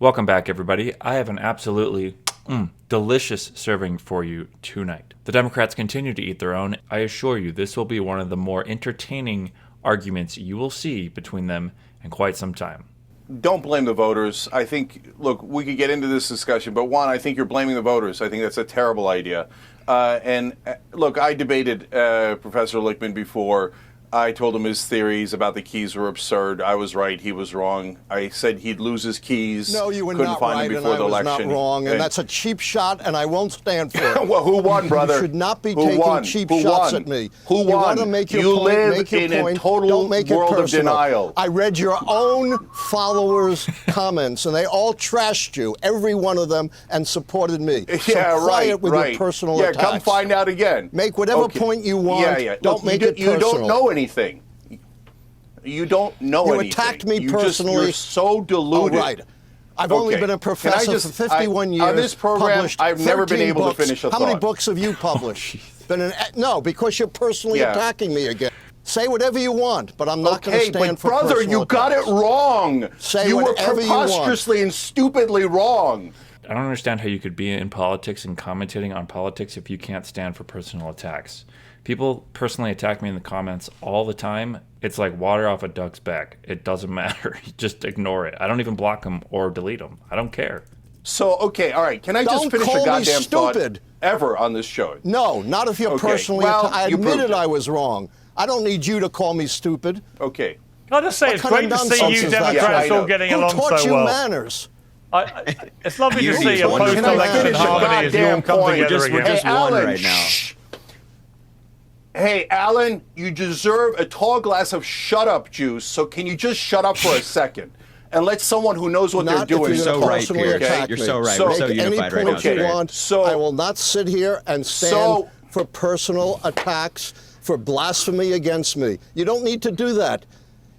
Welcome back, everybody. I have an absolutely delicious serving for you tonight. The Democrats continue to eat their own. I assure you, this will be one of the more entertaining arguments you will see between them in quite some time. Don't blame the voters. I think, look, we could get into this discussion, but one, I think you're blaming the voters. I think that's a terrible idea. Look, I debated Professor Litchman before. I told him his theories about the keys were absurd. I was right. He was wrong. I said he'd lose his keys. No, you were Couldn't not find right, him before and the I was election. not wrong. And that's a cheap shot, and I won't stand for it. Well, who won, brother? You should not be Who taking won? cheap Who shots won? at me. Who won? You want to make your you point, live make your in point. a total Don't make world it personal. of denial. I read your own followers' comments, and they all trashed you, every one of them, and supported me. Yeah, so quiet with right. your personal yeah, attacks. come find out again. Make whatever point you want. Don't Look, make it personal. You don't know anything. You don't know you anything. You attacked me personally. You're so deluded. Oh, right. I've only been a professor for 51 years. On this program, I've never been able books. to finish a How thought. many books have you published? No, because you're personally attacking me again. Say whatever you want, but I'm not going to stand for brother, personal you got it wrong. Say you were whatever you want. preposterously and stupidly wrong. I don't understand how you could be in politics and commentating on politics if you can't stand for personal attacks. People personally attack me in the comments all the time. It's like water off a duck's back. It doesn't matter. You just ignore it. I don't even block them or delete them. I don't care. So, okay, all right. Can I just finish a goddamn thought ever on this show? No, not if you're personally I admitted I was wrong. I don't need you to call me stupid. Okay. I'll just say it's great to see you Democrats all getting along so well. Who taught you manners? It's lovely to see a post-election harmony as you all come together again. Hey, Allan, right now. Hey, Allan, you deserve a tall glass of shut-up juice, so can you just shut up for a second and let someone who knows what they're doing... You're so right, Piers. You're so right. We're so unified right now. So I will not sit here and stand for personal attacks, for blasphemy against me. You don't need to do that.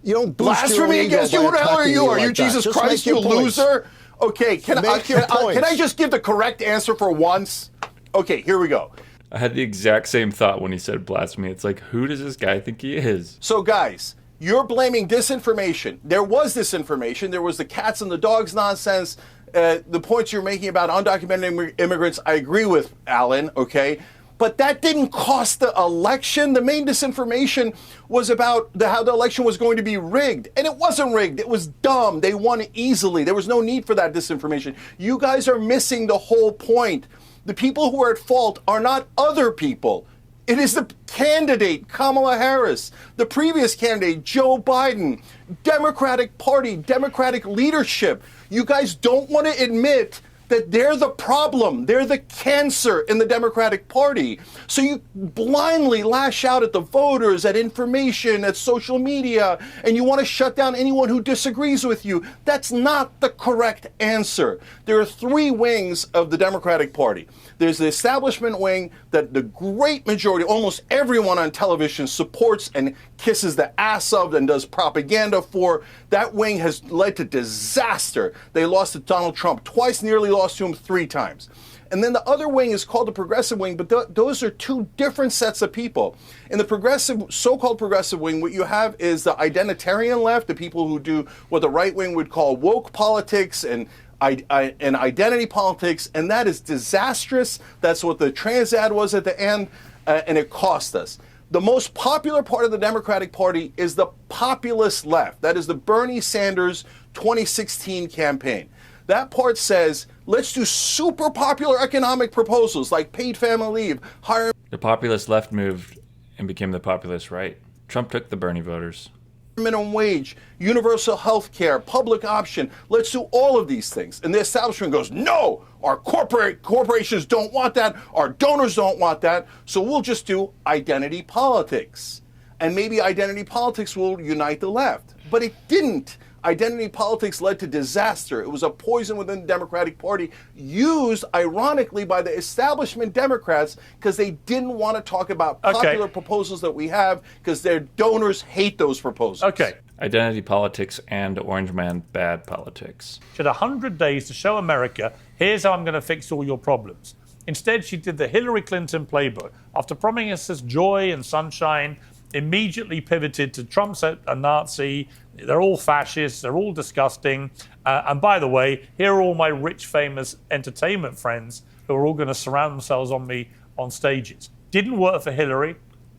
You don't boost blasphemy against you? Who the hell are you? Are you Jesus Christ, you loser? Okay, can I just give the correct answer for once? Okay, here we go. I had the exact same thought when he said blasphemy. It's like, who does this guy think he is? So, guys, you're blaming disinformation. There was disinformation. There was the cats and the dogs nonsense. The points you're making about undocumented immigrants, I agree with, Allan, okay? But that didn't cost the election. The main disinformation was about how the election was going to be rigged. And it wasn't rigged. It was dumb. They won easily. There was no need for that disinformation. You guys are missing the whole point. The people who are at fault are not other people. It is the candidate, Kamala Harris, the previous candidate, Joe Biden, Democratic Party, Democratic leadership. You guys don't want to admit that they're the problem. They're the cancer in the Democratic Party. So you blindly lash out at the voters, at information, at social media, and you want to shut down anyone who disagrees with you. That's not the correct answer. There are three wings of the Democratic Party. There's the establishment wing that the great majority, almost everyone on television supports and kisses the ass of and does propaganda for. That wing has led to disaster. They lost to Donald Trump twice, nearly lost to him 3 times. And then the other wing is called the progressive wing, but those are two different sets of people. In the progressive, so-called progressive wing, what you have is the identitarian left, the people who do what the right wing would call woke politics and identity politics, and that is disastrous. That's what the trans ad was at the end, and it cost us. The most popular part of the Democratic Party is the populist left. That is the Bernie Sanders 2016 campaign. That part says, let's do super popular economic proposals like paid family leave, higher... The populist left moved and became the populist right. Trump took the Bernie voters. Minimum wage, universal health care, public option. Let's do all of these things. And the establishment goes, no, our corporations don't want that. Our donors don't want that. So we'll just do identity politics. And maybe identity politics will unite the left. But it didn't. Identity politics led to disaster. It was a poison within the Democratic Party, used ironically by the establishment Democrats because they didn't want to talk about popular proposals that we have because their donors hate those proposals. Okay. Identity politics and Orange Man bad politics. She had 100 days to show America, here's how I'm going to fix all your problems. Instead, she did the Hillary Clinton playbook. After promising us joy and sunshine immediately pivoted to Trump's a Nazi. They're all fascists. They're all disgusting. And by the way, here are all my rich, famous entertainment friends who are all going to surround themselves on me on stages. Didn't work for Hillary.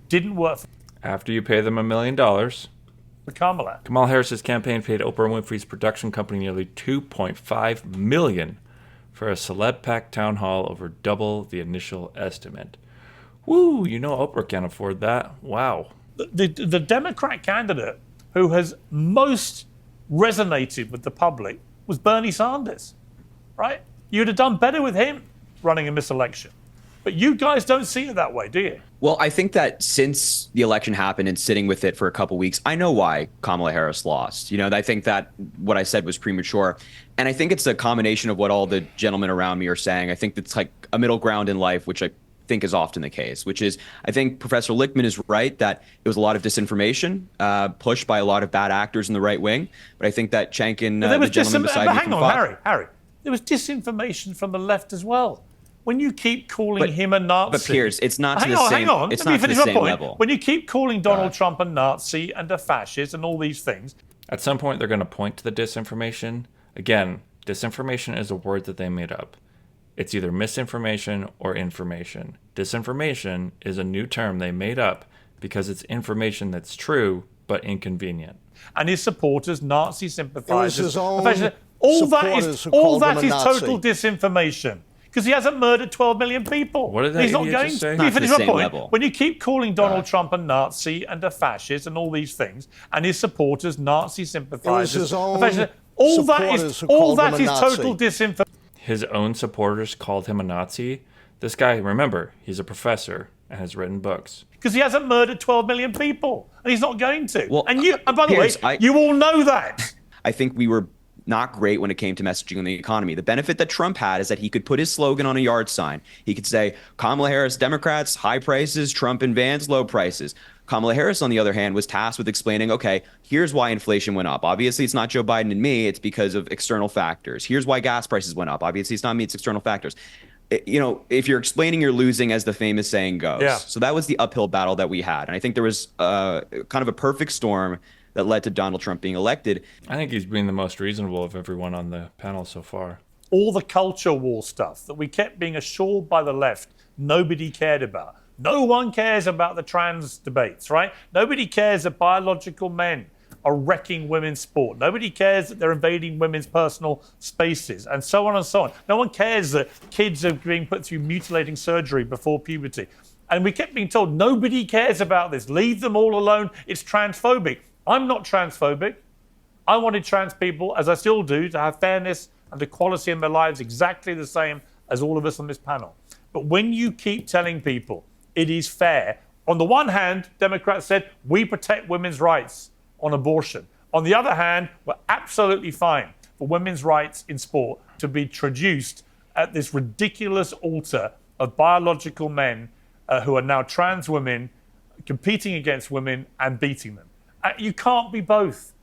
Didn't work for After you pay them $1 million. Kamala. Kamala Harris's campaign paid Oprah Winfrey's production company nearly $2.5 million for a celeb-packed town hall over double the initial estimate. Woo, you know Oprah can't afford that. Wow. The Democrat candidate who has most resonated with the public was Bernie Sanders, right? You'd have done better with him running in this election. But you guys don't see it that way, do you? Well, I think that since the election happened and sitting with it for a couple weeks, I know why Kamala Harris lost. I think that what I said was premature. And I think it's a combination of what all the gentlemen around me are saying. I think it's like a middle ground in life, which I think is often the case, which is I think Professor Litchman is right that it was a lot of disinformation pushed by a lot of bad actors in the right wing. But I think that Cenk and the gentleman beside me hang on, Harry. There was disinformation from the left as well. When you keep calling him a Nazi... But Piers, it's not to the same... Hang on, it's let me not to finish the my same point. level. When you keep calling Donald Trump a Nazi and a fascist and all these things... At some point, they're going to point to the disinformation. Again, disinformation is a word that they made up. It's either misinformation or information. Disinformation is a new term they made up because it's information that's true but inconvenient. And his supporters, Nazi sympathizers... It was his own all that is total Nazi. Disinformation. Because he hasn't murdered 12 million people. What did that He's not idiot going just to. say? Let me finish my point. Level. When you keep calling Donald Trump a Nazi and a fascist and all these things, and his supporters, Nazi sympathizers, his own all that is total disinformation. His own supporters called him a Nazi. This guy, remember, he's a professor and has written books. Because he hasn't murdered 12 million people, and he's not going to. Well, and by the Piers, way, you all know that. I think we were not great when it came to messaging on the economy. The benefit that Trump had is that he could put his slogan on a yard sign. He could say, Kamala Harris, Democrats, high prices, Trump and Vance, low prices. Kamala Harris, on the other hand, was tasked with explaining, okay, here's why inflation went up. Obviously, it's not Joe Biden and me. It's because of external factors. Here's why gas prices went up. Obviously, it's not me. It's external factors. If you're explaining, you're losing, as the famous saying goes. Yeah. So that was the uphill battle that we had. And I think there was kind of a perfect storm that led to Donald Trump being elected. I think he's being the most reasonable of everyone on the panel so far. All the culture war stuff that we kept being assured by the left nobody cared about. No one cares about the trans debates, right? Nobody cares that biological men are wrecking women's sport. Nobody cares that they're invading women's personal spaces, and so on and so on. No one cares that kids are being put through mutilating surgery before puberty. And we kept being told, nobody cares about this. Leave them all alone. It's transphobic. I'm not transphobic. I wanted trans people, as I still do, to have fairness and equality in their lives exactly the same as all of us on this panel. But when you keep telling people it is fair, on the one hand, Democrats said, we protect women's rights on abortion. On the other hand, we're absolutely fine for women's rights in sport to be traduced at this ridiculous altar of biological men who are now trans women competing against women and beating them. You can't be both.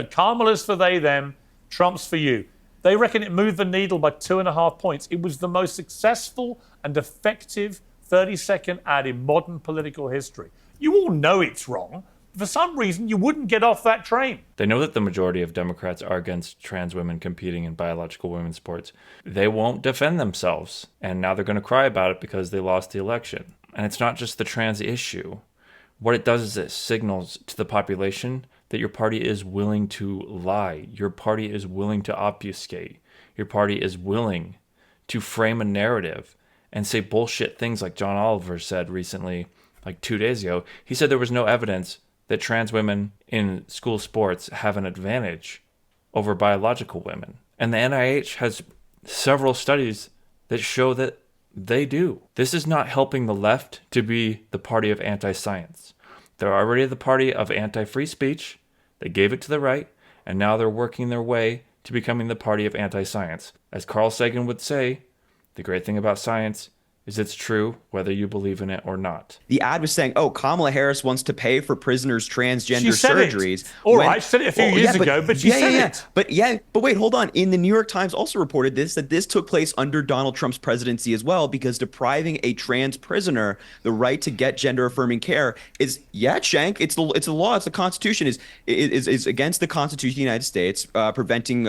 Kamala's for they, them, Trump's for you. They reckon it moved the needle by 2.5 points. It was the most successful and effective 30-second ad in modern political history. You all know it's wrong. For some reason, you wouldn't get off that train. They know that the majority of Democrats are against trans women competing in biological women's sports. They won't defend themselves, and now they're going to cry about it because they lost the election. And it's not just the trans issue. What it does is it signals to the population that your party is willing to lie. Your party is willing to obfuscate. Your party is willing to frame a narrative and say bullshit things like John Oliver said recently, like 2 days ago. He said there was no evidence that trans women in school sports have an advantage over biological women. And the NIH has several studies that show that they do. This is not helping the left to be the party of anti-science. They're already the party of anti-free speech. They gave it to the right, and now they're working their way to becoming the party of anti-science. As Carl Sagan would say, the great thing about science is it's true whether you believe in it or not. The ad was saying, oh, Kamala Harris wants to pay for prisoners' transgender She said surgeries. It. All right, she said it a few years ago, but she said it. But wait, hold on. In the New York Times also reported that this took place under Donald Trump's presidency as well, because depriving a trans prisoner the right to get gender-affirming care is, Cenk, it's the law, it's the Constitution, is against the Constitution of the United States, preventing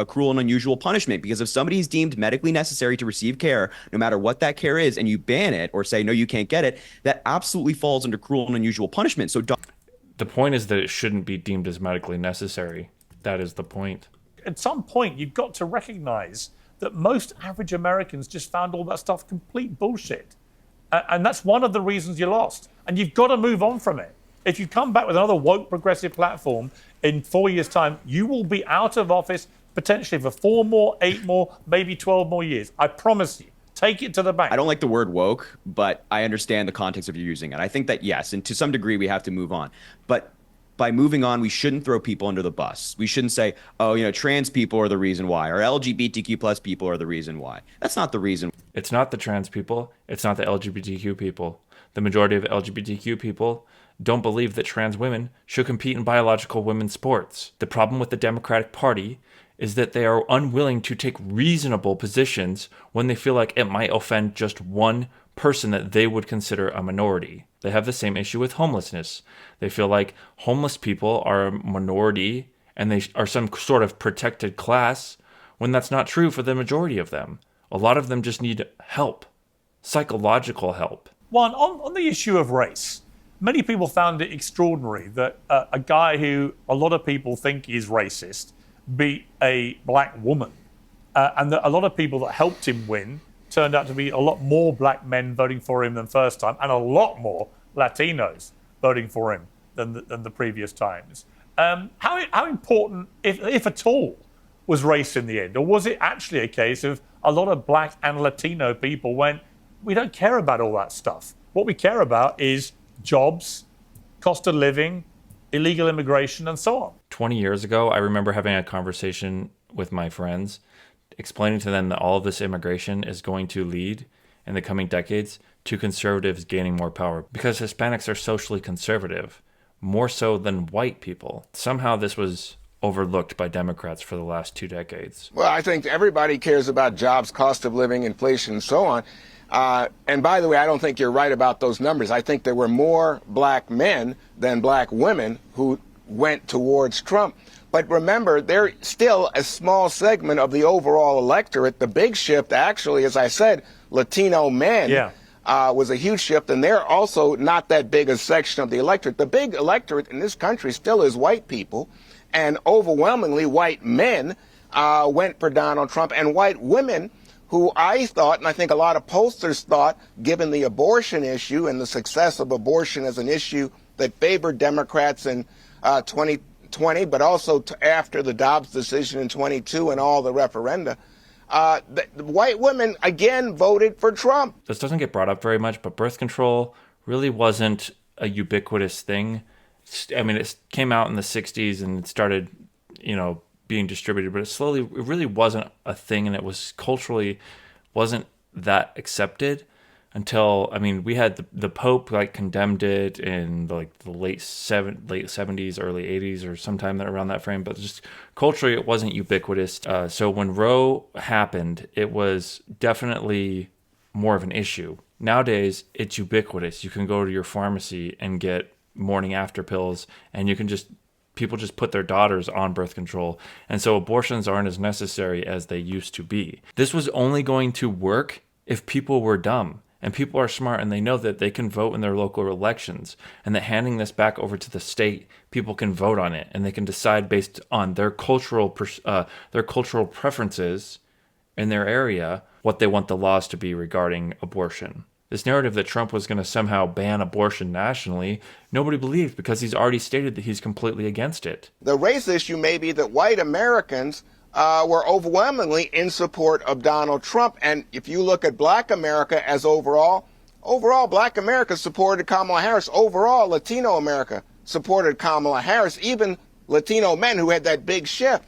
cruel and unusual punishment. Because if somebody is deemed medically necessary to receive care, no matter what that care is, and you ban it or say, no, you can't get it, that absolutely falls under cruel and unusual punishment. So the point is that it shouldn't be deemed as medically necessary. That is the point. At some point, you've got to recognize that most average Americans just found all that stuff complete bullshit. And that's one of the reasons you lost. And you've got to move on from it. If you come back with another woke progressive platform in 4 years' time, you will be out of office potentially for 4 more, 8 more, maybe 12 more years. I promise you. Take it to the bank. I don't like the word woke, but I understand the context of you using it. I think that, yes, and to some degree we have to move on. But by moving on, we shouldn't throw people under the bus. We shouldn't say, oh, trans people are the reason why, or LGBTQ plus people are the reason why. That's not the reason. It's not the trans people. It's not the LGBTQ people. The majority of LGBTQ people don't believe that trans women should compete in biological women's sports. The problem with the Democratic Party is that they are unwilling to take reasonable positions when they feel like it might offend just one person that they would consider a minority. They have the same issue with homelessness. They feel like homeless people are a minority and they are some sort of protected class, when that's not true for the majority of them. A lot of them just need help, psychological help. One, on the issue of race, many people found it extraordinary that a guy who a lot of people think is racist beat a black woman. And that a lot of people that helped him win turned out to be a lot more black men voting for him than first time, and a lot more Latinos voting for him than the previous times. How important, if at all, was race in the end? Or was it actually a case of a lot of black and Latino people went, we don't care about all that stuff. What we care about is jobs, cost of living, illegal immigration, and so on. 20 years ago, I remember having a conversation with my friends, explaining to them that all of this immigration is going to lead in the coming decades to conservatives gaining more power, because Hispanics are socially conservative, more so than white people. Somehow this was overlooked by Democrats for the last 2 decades. Well, I think everybody cares about jobs, cost of living, inflation, and so on. And by the way, I don't think you're right about those numbers. I think there were more black men than black women who went towards Trump. But remember, they're still a small segment of the overall electorate. The big shift, actually, as I said, Latino men was a huge shift, and they're also not that big a section of the electorate. The big electorate in this country still is white people, and overwhelmingly white men went for Donald Trump, and white women who I thought, and I think a lot of pollsters thought, given the abortion issue and the success of abortion as an issue that favored Democrats in 2020, but also after the Dobbs decision in 22 and all the referenda, the white women, again, voted for Trump. This doesn't get brought up very much, but birth control really wasn't a ubiquitous thing. I mean, it came out in the 60s and it started, being distributed, but it really wasn't a thing, and it was culturally wasn't that accepted until, we had the Pope condemned it in the late 70s, early 80s, or sometime around that frame, but just culturally it wasn't ubiquitous. So when Roe happened, it was definitely more of an issue. Nowadays, it's ubiquitous. You can go to your pharmacy and get morning after pills, and people just put their daughters on birth control. And so abortions aren't as necessary as they used to be. This was only going to work if people were dumb. And people are smart, and they know that they can vote in their local elections, and that handing this back over to the state, people can vote on it, and they can decide based on their cultural preferences in their area what they want the laws to be regarding abortion. This narrative that Trump was going to somehow ban abortion nationally, nobody believed, because he's already stated that he's completely against it. The race issue may be that white Americans were overwhelmingly in support of Donald Trump. And if you look at black America as overall black America supported Kamala Harris. Overall, Latino America supported Kamala Harris, even Latino men who had that big shift.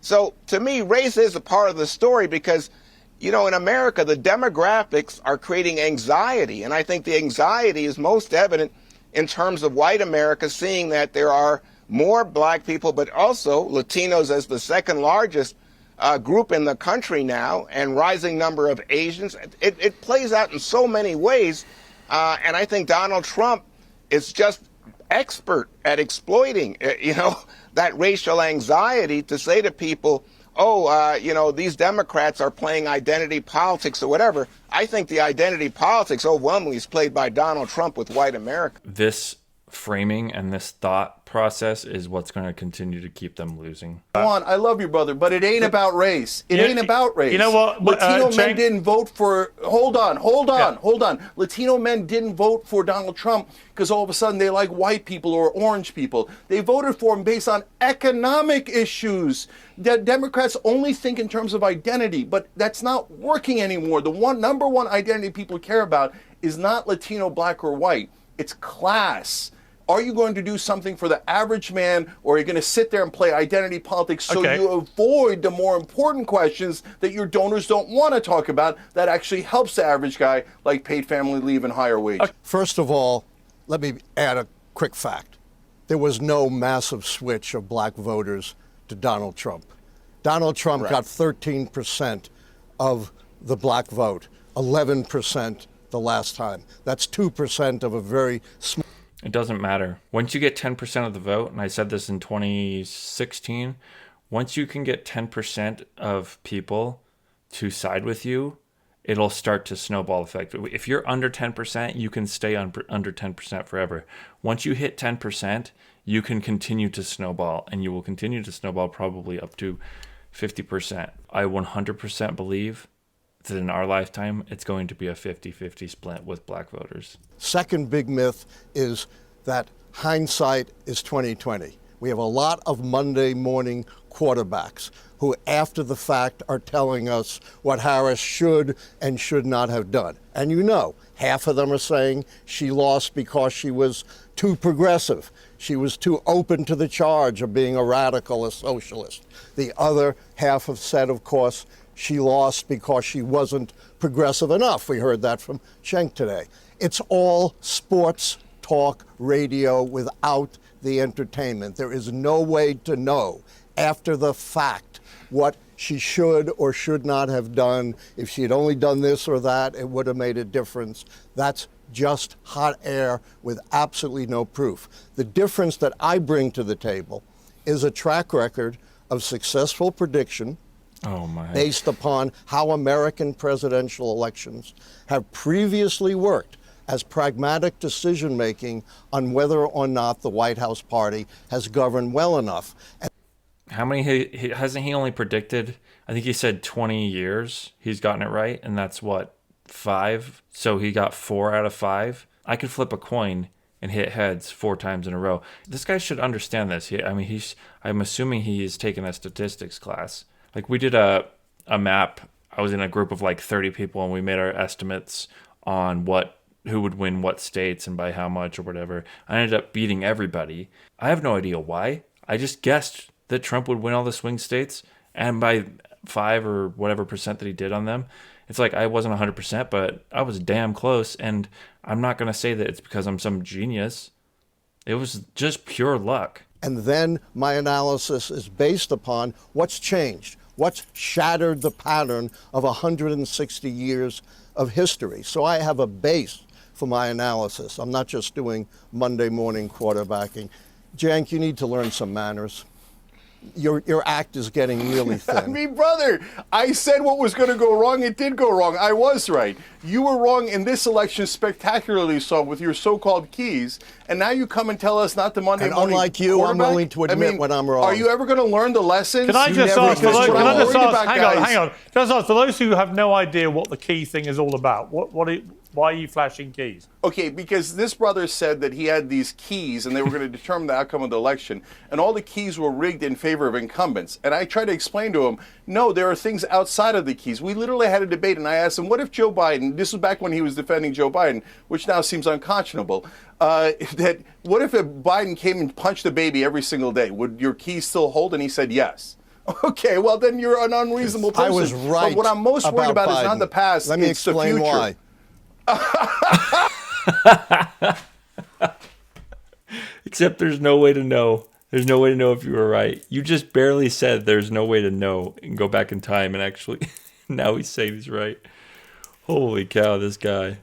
So to me, race is a part of the story, because you know, in America, the demographics are creating anxiety. And I think the anxiety is most evident in terms of white America, seeing that there are more black people, but also Latinos as the second largest group in the country now, and rising number of Asians. It plays out in so many ways. And I think Donald Trump is just expert at exploiting, that racial anxiety to say to people, these Democrats are playing identity politics or whatever. I think the identity politics overwhelmingly is played by Donald Trump with white America. This framing and this thought process is what's going to continue to keep them losing. Juan, I love you, brother, but it ain't about race. It ain't about race. You know what? Latino men didn't vote for. Hold on. Latino men didn't vote for Donald Trump because all of a sudden they like white people or orange people. They voted for him based on economic issues. The Democrats only think in terms of identity, but that's not working anymore. The number one identity people care about is not Latino, black, or white. It's class. Are you going to do something for the average man, or are you going to sit there and play identity politics so you avoid the more important questions that your donors don't want to talk about that actually helps the average guy, like paid family leave and higher wage? First of all, let me add a quick fact. There was no massive switch of black voters to Donald Trump. Donald Trump got 13% of the black vote, 11% the last time. That's 2% of a very small. It doesn't matter. Once you get 10% of the vote, and I said this in 2016, once you can get 10% of people to side with you, it'll start to snowball effect. If you're under 10%, you can stay under 10% forever. Once you hit 10%, you can continue to snowball, and you will continue to snowball probably up to 50%. I 100% believe that in our lifetime, it's going to be a 50-50 split with black voters. Second big myth is that hindsight is 20/20. We have a lot of Monday morning quarterbacks who, after the fact, are telling us what Harris should and should not have done. And half of them are saying she lost because she was too progressive. She was too open to the charge of being a radical, a socialist. The other half have said, of course, she lost because she wasn't progressive enough. We heard that from Cenk today. It's all sports talk radio without the entertainment. There is no way to know after the fact what she should or should not have done. If she had only done this or that, it would have made a difference. That's just hot air with absolutely no proof. The difference that I bring to the table is a track record of successful prediction based upon how American presidential elections have previously worked as pragmatic decision-making on whether or not the White House party has governed well enough. How many hasn't he only predicted? I think he said 20 years he's gotten it right, and that's what, 5? So he got 4 out of 5. I could flip a coin and hit heads 4 times in a row. This guy should understand this. I'm assuming he has taken a statistics class. Like, we did a map. I was in a group of like 30 people, and we made our estimates on who would win what states and by how much or whatever. I ended up beating everybody. I have no idea why. I just guessed that Trump would win all the swing states, and by 5 or whatever percent that he did on them. It's like I wasn't 100%, but I was damn close, and I'm not going to say that it's because I'm some genius. It was just pure luck. And then my analysis is based upon what's changed, what's shattered the pattern of 160 years of history. So I have a base for my analysis. I'm not just doing Monday morning quarterbacking. Cenk, you need to learn some manners. Your act is getting really thin. I mean, brother, I said what was going to go wrong. It did go wrong. I was right. You were wrong in this election spectacularly so with your so-called keys. And now you come and tell us not the Monday morning unlike you, I'm willing to admit when I'm wrong. Are you ever going to learn the lessons? Can I just ask, hang on. Just ask, for those who have no idea what the key thing is all about, why are you flashing keys? Okay, because this brother said that he had these keys and they were going to determine the outcome of the election, and all the keys were rigged in favor of incumbents. And I tried to explain to him, no, there are things outside of the keys. We literally had a debate, and I asked him, what if Joe Biden, this was back when he was defending Joe Biden, which now seems unconscionable, what if Biden came and punched the baby every single day? Would your keys still hold? And he said yes. Okay, well then you're an unreasonable person. I was right. But what I'm most worried about is not Biden. the past. Let me it's the explain future. why. Except there's no way to know. There's no way to know if you were right. You just barely said there's no way to know and go back in time and actually now he's saying he's right. Holy cow, this guy.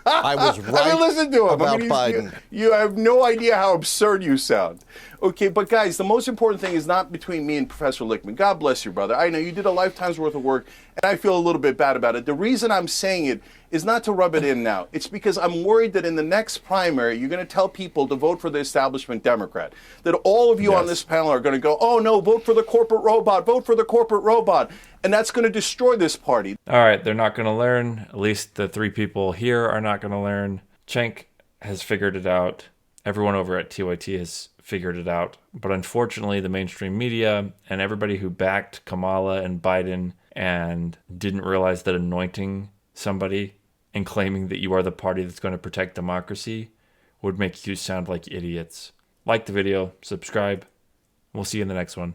I was right. I mean, listen to him. about I mean, Biden. you have no idea how absurd you sound. Okay, but guys, the most important thing is not between me and Professor Litchman. God bless you, brother. I know you did a lifetime's worth of work, and I feel a little bit bad about it. The reason I'm saying it is not to rub it in now. It's because I'm worried that in the next primary, you're going to tell people to vote for the establishment Democrat. That all of you on this panel are going to go, oh no, vote for the corporate robot, vote for the corporate robot. And that's going to destroy this party. All right, they're not going to learn. At least the three people here are not going to learn. Cenk has figured it out. Everyone over at TYT has figured it out. But unfortunately, the mainstream media and everybody who backed Kamala and Biden and didn't realize that anointing somebody and claiming that you are the party that's going to protect democracy would make you sound like idiots. Like the video, subscribe. We'll see you in the next one.